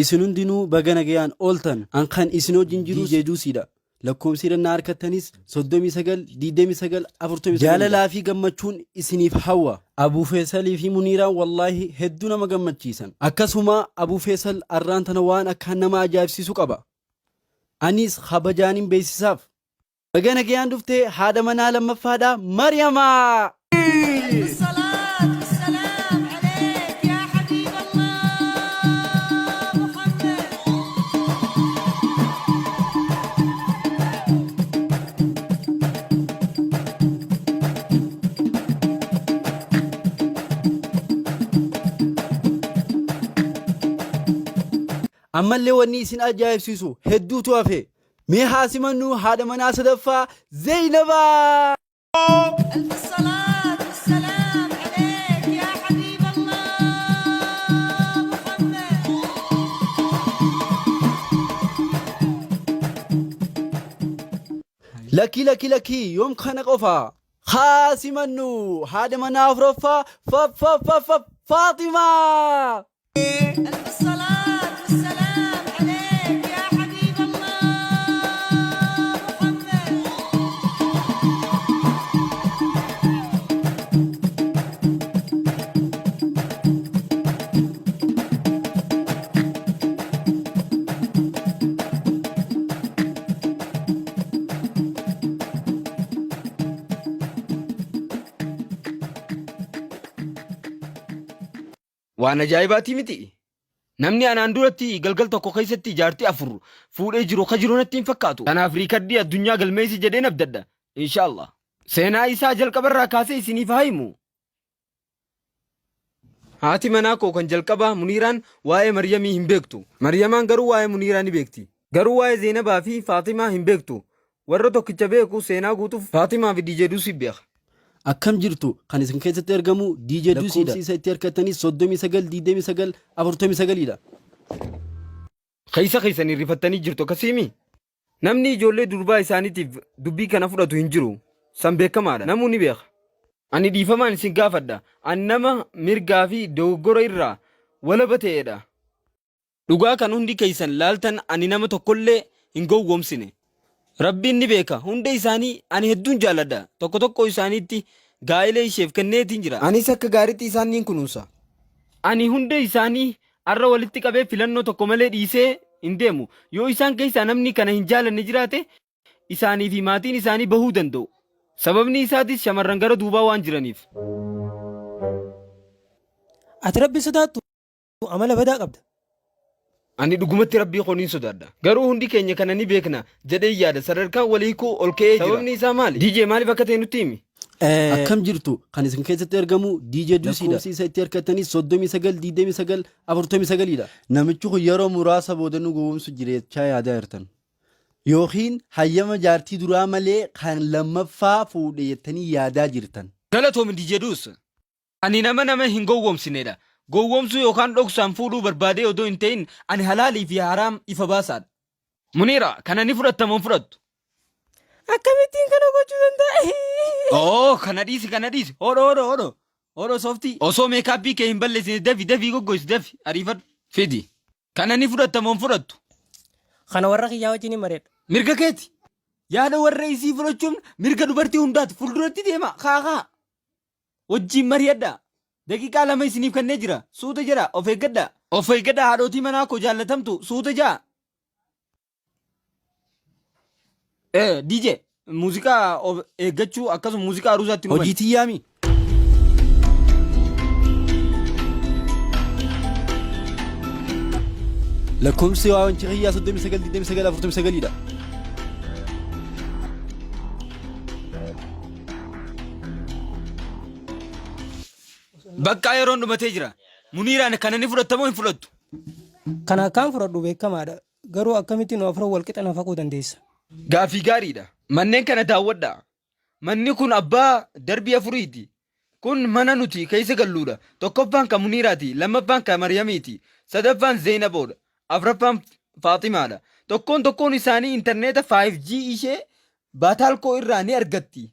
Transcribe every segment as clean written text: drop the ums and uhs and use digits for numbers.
isinun dinuu bagana gayaan ooltan ankan isinoo jinjiru jeeduusiidha lakkoomsiidha na harkattanis 39 jaalalaa fi gammachuun isiniif hawwa Abuu Feesalii fi Muniiraan wallaahi hedduu nama gammachiisan akkasuma Abuu Feesal arraan tana waan akkaan nama ajaa'ibsiisu qaba anis habajaanin beeksisaaf bagana gayaan dhuftee haadha manaa lammaffaadha Maryamaa ammallee wanni isin ajaa'ibsiisu hedduutu hafe mee haasimannu haadha manaa sadaffaa Zaynabaa ألف الصلاة والسلام عليك يا حبيب الله محمد لكي يوم كان قفا خاسمنو هذا منا فرفا فاطمة ألف الصلاة والسلام عليك يا حبيب الله waan ajaa'ibaati miti namni anaan duratti galgal tokko keessatti jaartii afur fuudhee jiru ka jiru natti hin fakkaatu kanaaf riikardii addunyaa galmeessi jedheen abdadha inshaallah seenaa isaa jalqabarraa kaasee isiniif haa himu haati manaa koo kan jalqabaa Muniiraan waa'ee Maryamii hin beektu Maryamaan garuu waa'ee Muniiraa ni beekti garuu waa'ee Zaynabaa fi Faatimaa hin beektu warra tokkicha beeku seenaa guutuuf Faatimaa fi Dijeeduusi beeka akkam jirtu kan isin keessatti argamu DJ Duusiidha lakkoofsi itti harkattanis 39 dha keessanii rifattanii jirtu akkasiimi namni ijoollee durbaa isaaniitiif dubbii kana fudhatu hin jiru san beekamaadha namuu ni beeka ani dhiifamaan isin gaafadha ani nama mirgaa fi dogoggora irraa walaba ta'eedha dhugaa kan hundi keessan laaltan ani nama tokkollee hin gowwoomsine Rabbiin ni beeka hunda isaanii ani hedduun jaaladha tokko isaaniitti gaa'ela isheef kenneetiin jira anis akka gaariitti isaaniin kunuunsa ani hunda isaanii arra walitti qabee filannoo tokko malee dhiisee hin deemu yoo isaan keessaa namni kana hin jaalanne jiraate isaanii fi maatiin isaanii bahuu danda'u sababni isaatis shamarran gara duubaa waan jiraniif ati Rabbi sodaattu amala badaa qabda ani dhugumatti Rabbii qoniin sodaadha garuu hundi keenya kana ni beekna jedhee yaada sadarkaan walii koo ol ka'ee jira sababni isaa maali DJ maaliif akka ta'e nutti himi akkam jirtu kan isin keessatti argamu DJ Duusiidha lakkoofsi isa itti harkattanis 39 dha namichi kun yeroo muraasa booda nu gowwoomsu jireechaa yaadaa jirtan yookiin hayyama jaartii duraa malee kan lammaffaa fuudhe jettanii yaadaa jirtan galatoomi DJ Duus ani nama hin gowwoomsineedha gowwoomsuu yookaan dhoksaan fuudhuu barbaadee odoo hin ta'in ani halaalii fi haraam ifa baasaadha. Muniira kana ni fudhattamoo fudhattu? Akkamittiin kana gochuu danda'a? Kana dhiisi. Hodho sooftii. Osoo meekaappii kee hin balleessine dafii goggoisi dafi ariifadhu. Fidi. Kana ni fudhattamoo fudhattu? Kana warra kiyyaa wajjin hin mareedha. Mirga keeti. yaada warra isii fudhachuun mirga dubartii hundaati fuulduratti deema kaakaa wajjin mari'adha daqiiqaa lama isiniif kennee jira suuta jedha of eeggadha haadhotii manaa koo jaallatamtu suuta jedha DJ muuziqaa of eeggachuu akkasuma muuziqaa aruusaatti hojii tiyyaami. lakkoomsi waa wanci xiyyaa 39 dha. bakka yeroon dhumatee jira muniiraan kana ni fudhatamoo hin fudhattu Kana akkaan fudhadhu beekamaadha. Garuu akkamitti nu afran wal qixa na faquu dandeessa? gaafii gaariidha manneen kana daawwadha manni kun abbaa darbii afuriiti kun mana nuti keessa galluudha tokkoffaan kan muniiraati lammaffaan kan maryamiiti sadaffaan zeenaboodha afraffaan faaximaadha tokkoon isaanii intarneeta 5G ishee baataalkoo irraa ni argatti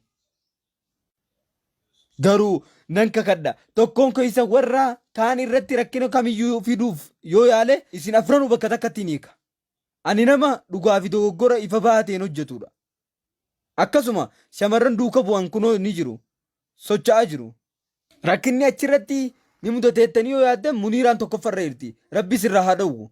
garuu nan kakadha tokkoon keessa warra kaan irratti rakkina kamiyyuu fiduuf yoo yaale isin afranuu bakka takkatti niika ani nama dhugaa fi dogoggora ifa baateen hojjetudha akkasuma shamarran duuka bu'an kunoo ni jiru socho'aa jiru rakkinni achirratti ni mudateettanii yoo yaaddan muniiraan tokkoffarra jirti rabbi sirraa haa dhowwu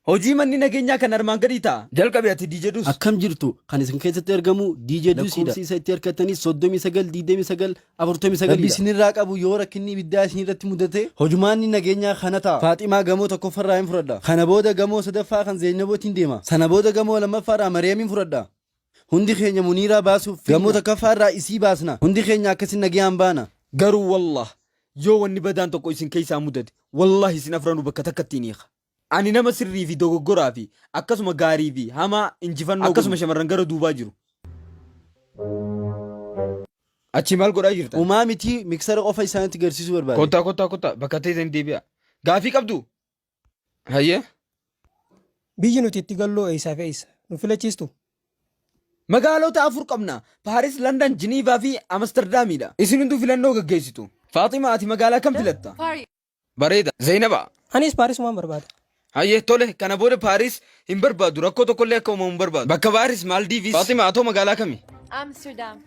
hojii manni nageenyaa kan armaan gadii ta'a jalqabe ati DJ Dus akkam jirtu kan isin keessatti argamu DJ Dus dha. Isa itti harkattanii 39 rabbi isinirraa qabu yoo rakkinni ibiddaa isinirratti mudate hojumaanni nageenyaa kana ta'a. Faaximaa gamoo tokkoffarraa hin fudhadha. Kana booda gamoo sadaffaa kan Zeenabootiin deema. Sana booda gamoo lammaffaarraa Mariyamiin fudhadha. Hundi keenya muniiraa baasuuf gamoo tokkoffaarraa isii baasna. Hundi keenya akkasin nagayaan baana. garuu wallah yoo wanni badaan tokko isin keessaa mudate wallahi isin afranuu bakka takkatti niika ani nama sirrii fi dogoggoraa fi akkasuma gaarii fi hamaa injifannoo akkasuma shamarran gara duubaa jiru achi maal godhaa jirta umaa miti miksara qofa isaanitti garsiisuu barbaade. kottaa bakka teessan deebi'a gaafii qabdu hayyee Biyyi nuti itti galloo eessaa fi eessa? Nu filachiistu? magaalota afur qabna paaris landan jiniivaa fi amsterdamiidha isin hunduu filannoo gaggeessitu faaximaa ati magaalaa kam filatta bareeda zeenaba Anis Paarisumaan barbaada. hayyee tole kana booda paaris hin barbaadu rakkoo tokkollee akka uumamu hin barbaadu bakka paaris maaldiivis faaximaa atoo magaalaa kami Amsterdam,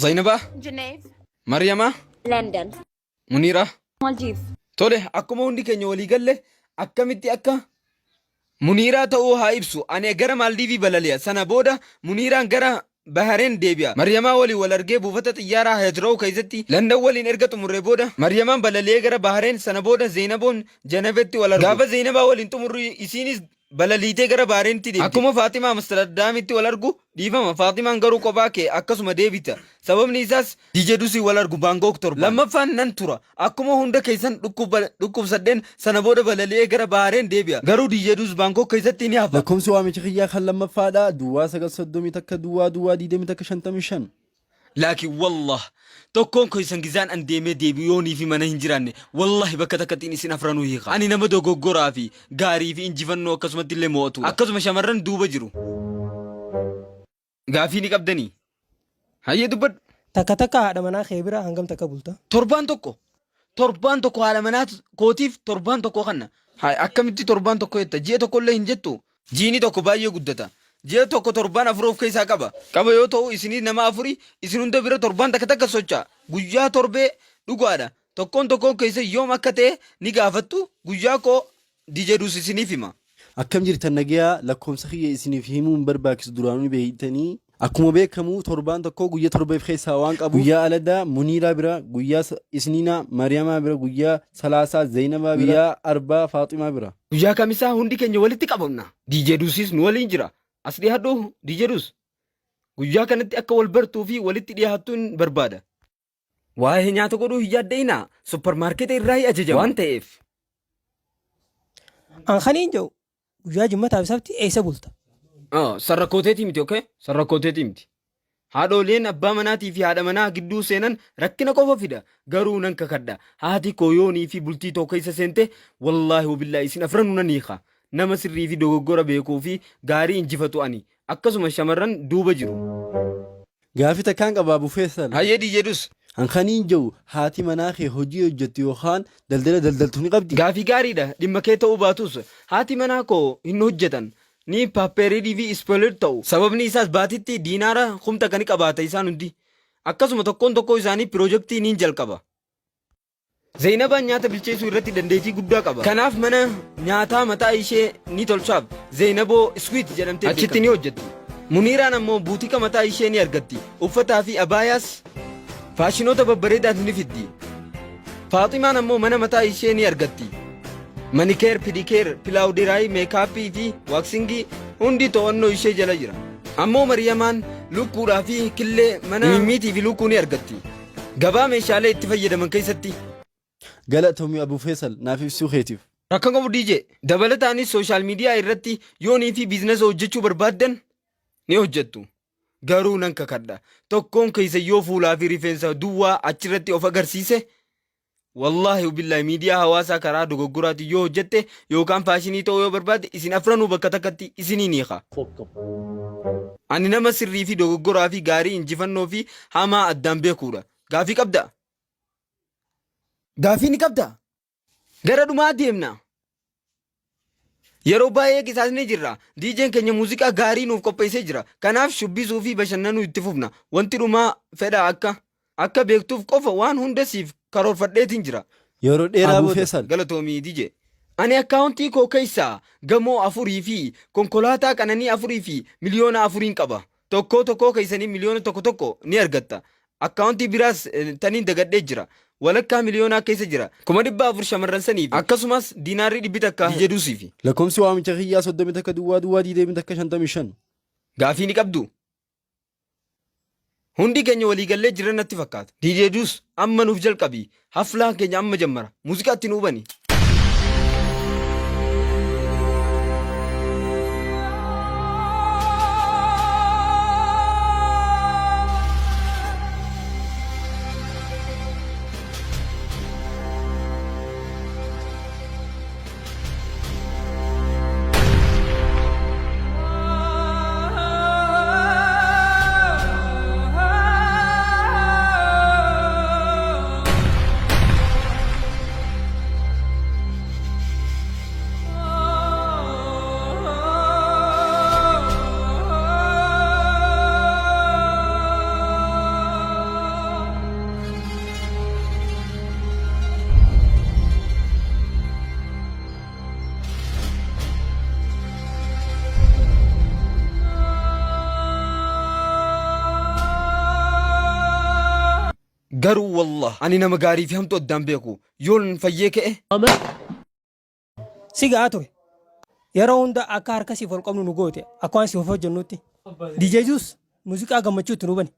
zaynabaa Genève, maryamaa London, muniiraa Maldives. tole akkuma hundi keenya walii galle akkamitti akka muniiraa ta'uu haa ibsu ani gara maaldiivii balali'a sana booda muniiraan gara bahareen deebi'a maryamaa waliin wal argee buufata xiyyaaraa heetiroo keessatti landan waliin erga xumurree booda maryamaan balali'ee gara bahareen sana booda zeenaboon janabetti wal argu gaafa zeenabaa waliin xumurru isiinis balaliitee gara baareenitti deebite akkuma faaximaa amsterdamitti wal argu dhiifama faaximaan garuu kophaa kee akkasuma deebita sababni isaas DJ Dusii wal argu baangook torba lammaffaan nan tura akkuma hunda keessan dhukkubsadheen sana booda balali'ee gara bahareen deebi'a garuu DJ Dus baangook keessatti ni hafa lakkoomsi waamicha kiyyaa kan lammaffaadha duwwaa 930 takka duwwaa 20 takka 55 laakiin wallah tokkoon keessan gizaan an deemee deebiyoonii fi mana hin jiraanne wallahi bakka takkattiin isin afranuu hiika ani nama dogoggoraa fi gaarii fi injifannoo akkasumatti illee mo'atu akkasuma shamarran duuba jiru gaafii ni qabdanii hayyee dubbadhu Takka takka haadha manaa kee bira hangam takka bulta? torbaan tokko haadha manaa kootiif torbaan tokko kanna akkamitti torbaan tokko jetta ji'a tokkollee hin jettu jiini tokko baay'ee guddata ji'a tokko torbaan afur of keessaa qaba yoo ta'u isinii nama afuri isin hunda bira torbaan takka socho'a guyyaa torbee dhugaadha tokkoon keessa yoom akka ta'e ni gaafattu guyyaa koo DJ Dus isiniif hima akkam jirtan nagayaa lakkoomsa kiyya isiniif himuu hin barbaachisu duraanuu beeytanii akkuma beekamu torbaan tokko guyyaa torbeef keessaa waan qabu guyyaa aladaa muniiraa bira guyyaa isniinaa maryamaa bira guyyaa salaasaa zeenabaa bira guyyaa arbaa faaximaa bira guyyaa kamisaa hundi keenya walitti qabamna DJ Dusis nu waliin jira as dhiyaadhu DJ Dus guyyaa kanatti akka wal bartuu fi walitti dhiyaattuun barbaada waa'ee nyaata godhuu hin yaadda'inaa supparmaarkeeta irraa ajajama waan ta'eef An kaniin jedhu guyyaa jimmataaf sabti eessa bulta? sarrakkooteetii miti okay sarrakkooteetii miti haadholeen abbaa manaatii fi haadha manaa gidduu seenan rakkina qofa fida garuu nan kakadha haati kooyoonii fi bultii tokko keessa seente wallaahi wabillaahi isin afranuu nan hiika nama sirrii fi dogoggora beekuu fi gaarii injifatu ani akkasuma shamarran duuba jiru gaafii takkaan qabaa bufeessan hayyee DJ Dus hankaniin jiru haati manaa kee hojii hojjettu yookaan daldala daldaltu ni qabdi gaafii gaariidha dhimma kee ta'uu baatus haati manaa koo hin hojjetan ni paappeerii fi ispoiler ta'u. Sababni isaas baatitti diinaara kumta kan qabaata isaan hundi. Akkasuma tokkoon tokkoo isaanii piroojeektii niin jalqaba. Zainabaan nyaata bilcheessuu irratti dandeettii guddaa qaba. Kanaaf mana nyaataa mataa ishee ni tolchaaf. Zainaboo Sweet jedhamtee achitti ni hojjetti. Muniiraan ammoo buutika mataa ishee ni argatti. Uffataa fi abaayaas faashinoota babbareedaas ni fiddi. Faaximaan ammoo mana mataa ishee ni argatti. Manikeer, pidikeer, pilaawudiraayii, meekaappii fi waaksingii hundi to'annoo ishee jala jira. Ammoo Mariyamaan lukkuudhaa fi killee mana mimmiitii fi lukkuu ni argatti. Gabaa meeshaalee itti fayyadaman keessatti. Galatoomii Abuu Feesal naaf ibsuu keetiif. Rakkan qabu DJ. Dabalataanis sooshaal miidiyaa irratti yoonii fi biizinasa hojjechuu barbaaddan ni hojjettu. Garuu nan kakadha. Tokkoon keessa yoo fuulaa fi rifeensa duwwaa achirratti of agarsiise wallahi billahi miidiyaa hawaasaa karaa dogoggoraati yoo hojjette yookaan faashinii ta'uu yoo barbaadde isin afranuu bakka takkatti isinii ni hiika. Ani nama sirrii fi dogoggoraa fi gaarii injifannoo fi hamaa addaan beekuudha. Gaafii qabda? Gaafii ni qabda? Gara dhumaa deemna. Yeroo baay'ee qisaasni jirra. DJ'n keenya muuziqaa gaarii nuuf qopheessee jira. Kanaaf shubbisuu fi bashannanuu itti fufna. Wanti dhumaa fedha akka beektuuf qofa waan hunda siif karoorfadheetiin jira. Yeroo dheeraa Abuu Feesal. Galatoomii DJ. Ani akkaawuntii koo keessaa gamoo 4 fi konkolaataa qananii 4 fi miliyoona 4 qaba. Tokkoo keessanii miliyoona tokko ni argatta. Akkaawuntii biraas taniin dagadhee jira. Walakkaa miliyoonaa keessa jira. 400 shamarran saniif akkasumas diinaarrii 100 akka jedhuusiif. Lakkoomsi waamicha kiyyaa 30 takka duwwaa 20 akka 55. Gaafii ni qabdu. Hundi keenya waliigallee jiran natti fakkaata. DJ Dus amma nuuf jalqabi. Haflaan keenya amma jammara. Muuziqaatti nu hubani. Garuu wallah ani nama gaarii fi hamtu addaan beeku yoon fayyee ka'e. Si ga'a ture. Yeroo hunda akka harka siif ol qabnu nu goote akka waan siif hojjennutti. DJ Juus muuziqaa gammachuutti nu bani.